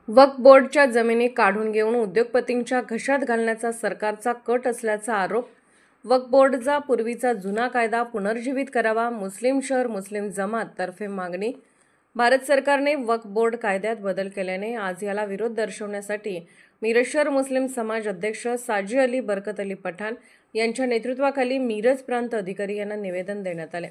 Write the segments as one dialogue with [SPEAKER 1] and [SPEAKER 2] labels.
[SPEAKER 1] वक्फ बोर्डच्या जमिनी काढून घेऊन उद्योगपतींच्या घशात घालण्याचा सरकारचा कट असल्याचा आरोप. वक्फ बोर्डचा पूर्वीचा जुना कायदा पुनर्जीवित करावा, मुस्लिम शहर मुस्लिम जमात तर्फे मागणी. भारत सरकारने वक्फ बोर्ड कायद्यात बदल केल्याने आज याला विरोध दर्शवण्यासाठी मिरज शहर मुस्लिम समाज अध्यक्ष साजी अली बरकत अली पठाण यांच्या नेतृत्वाखाली मिरज प्रांत अधिकारी यांना निवेदन देण्यात आले.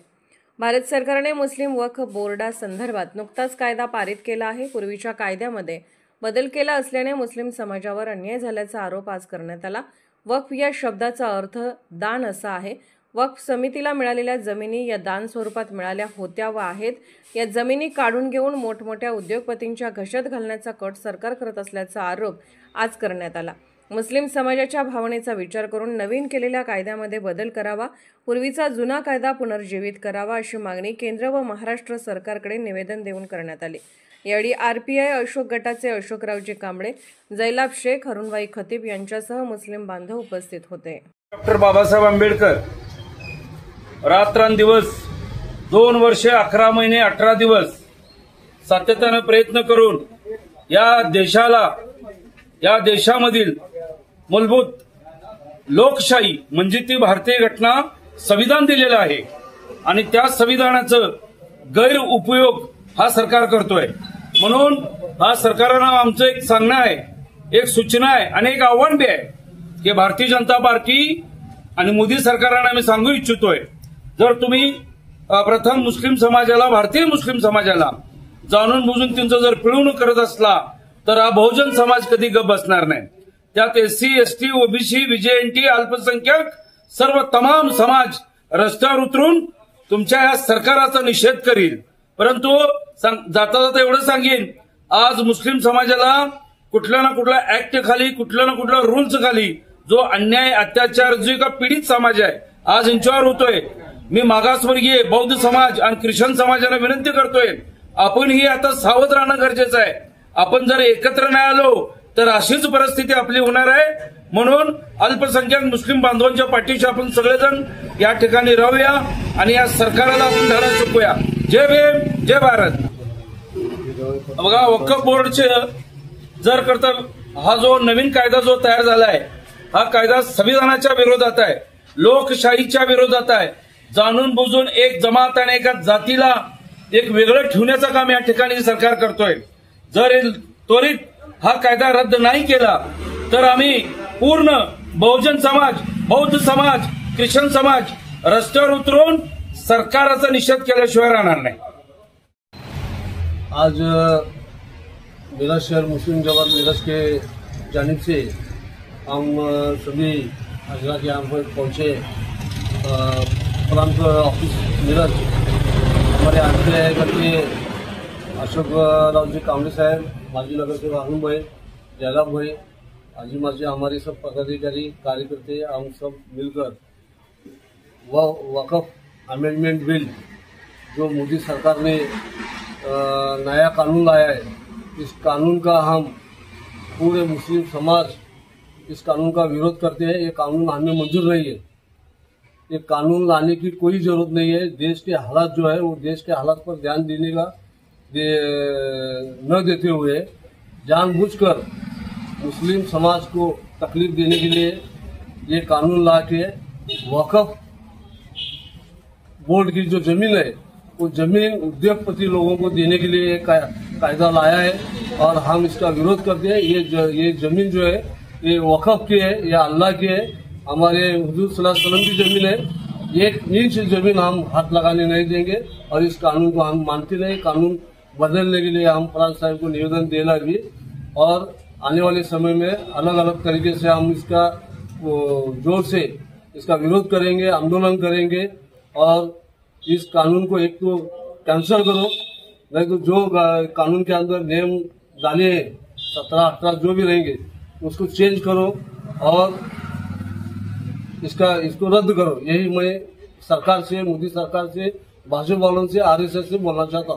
[SPEAKER 1] भारत सरकारने मुस्लिम वक्फ बोर्डासंदर्भात नुकताच कायदा पारित केला आहे. पूर्वीच्या कायद्यामध्ये बदल केला असल्याने मुस्लिम समाजावर अन्याय झाल्याचा आरोप आज करण्यात आला. वक्फ या शब्दाचा अर्थ दान असा आहे. वक्फ समितीला मिळालेल्या जमिनी या दान स्वरूपात मिळाल्या होत्या व आहेत. या जमिनी काढून घेऊन मोठमोठ्या उद्योगपतींच्या घशात घालण्याचा कट सरकार करत असल्याचा आरोप आज करण्यात आला. मुस्लिम समाजाच्या भावनेचा विचार करून नवीन केलेल्या कायद्यामध्ये बदल करावा, पूर्वीचा जुना कायदा पुनर्जीवित करावा अशी मागणी केंद्र व महाराष्ट्र सरकारकडे निवेदन देऊन करण्यात आली. यावेळी आरपीआय अशोक गटाचे अशोकरावजी कांबळे, जैलाब शेख, हरुणबाई खतीब यांच्यासह मुस्लिम बांधव उपस्थित होते.
[SPEAKER 2] डॉक्टर बाबासाहेब आंबेडकर रात्रंदिवस 2 वर्षे 11 महिने 18 दिवस सातत्याने प्रयत्न करून या देशामधील मूलभूत लोकशाही म्हणजे ती भारतीय घटना संविधान दिलेलं आहे आणि त्या संविधानाचं गैरउपयोग हा सरकार करतोय. म्हणून हा सरकारला आमचं एक सांगणं आहे, एक सूचना आहे आणि एक आव्हान बी आहे की भारतीय जनता पार्टी आणि मोदी सरकारला आम्ही सांगू इच्छितोय, जर तुम्ही प्रथम मुस्लिम समाजाला, भारतीय मुस्लिम समाजाला जाणून बुजून त्यांचं जर पिळवणूक करत असला तर हा बहुजन समाज कधी गप बसणार नाही. त्यात एससी, एसटी, ओबीसी, व्हीजेएनटी, अल्पसंख्याक सर्व तमाम समाज रस्त्यावर उतरून तुमच्या या सरकाराचा निषेध करील. परंतु जाता जाता एवढं सांगेन, आज मुस्लिम समाजाला कुठल्या ना कुठल्या ऍक्ट खाली, कुठल्या ना कुठल्या रूल्स खाली जो अन्याय, अत्याचार, जो का पीडित समाज आहे आज यांच्यावर होतोय. मी मागासवर्गीय, बौद्ध समाज आणि ख्रिश्चन समाजाला विनंती करतोय, आपण ही आता सावध राहणं गरजेचं आहे. आपण जर एकत्र नाही आलो तर अशीच परिस्थिती आपली होणार आहे. म्हणून अल्पसंख्याक मुस्लिम बांधवांच्या पाठीशी आपण सगळेजण या ठिकाणी राहूया आणि या सरकारला आपण धडा शिकूया. जय भीम, जय भारत. बघा, वक्फ बोर्डचे जर करता हा जो नवीन कायदा जो तयार झालाय, हा कायदा संविधानाच्या विरोधात आहे, लोकशाहीच्या विरोधात आहे. जाणून बुजून एक जमात आणि एका जातीला एक वेगळं ठेवण्याचं काम या ठिकाणी सरकार करतोय. जर त्वरित हा कायदा रद्द नाही केला तर आम्ही पूर्ण बहुजन समाज, बौद्ध समाज, ख्रिश्चन समाज रस्त्यावर उतरून सरकाराचा निषेध केल्याशिवाय राहणार नाही.
[SPEAKER 3] आज मिरज शहर मुस्लिम जमात मिरज के जानिब से हम सभी हजरात यहाँ पर पहुँचे. प्रांत ऑफिस मिरज हमारे आरपीआई करके अशोक रावजी कांबळे साहब, माजी नगर सेवक हरुण भाई, जैलाब भाई, आजी माजी हमारे सब पदाधिकारी कार्यकर्ते हम सब मिलकर वक्फ अमेंडमेंट बिल जो मोदी सरकार ने नया कानून लाया है, इस कानून का हम पूरे मुस्लिम समाज इस कानून का विरोध करते हैं. ये कानून हमें मंजूर नहीं है. ये कानून लाने की कोई जरूरत नहीं है. देश के हालात जो है वो देश के हालात पर ध्यान देने का न देते हुए जानबूझकर मुस्लिम समाज को तकलीफ देने के लिए ये कानून ला के वक्फ बोर्ड की जो जमीन है वो जमीन उद्योगपति लोगों को देने के लिए कायदा लाया है और हम इसका विरोध करते हैं. ये जमीन जो है ये वक्फ की है, ये अल्लाह की है, हमारे हुजूर सल्लल्लाहु अलैहि वसल्लम की जमीन है. 1 इंच जमीन हम हाथ लगाने नहीं देंगे और इस कानून को हम मानते नहीं. कानून बदलने के लिए हम प्रांत साहब को निवेदन देना भी और आने वाले समय में अलग अलग तरीके से हम इसका जोर से इसका विरोध करेंगे, आंदोलन करेंगे और इस कानून को एक तो कैंसिल करो, नहीं तो जो कानून के अंदर नियम डाले 17-18 जो भी रहेंगे उसको चेंज करो और इसको रद्द करो. यही मैं सरकार से, मोदी सरकार से, भाजपा वालों से, आरएसएस से बोलना चाहता हूँ.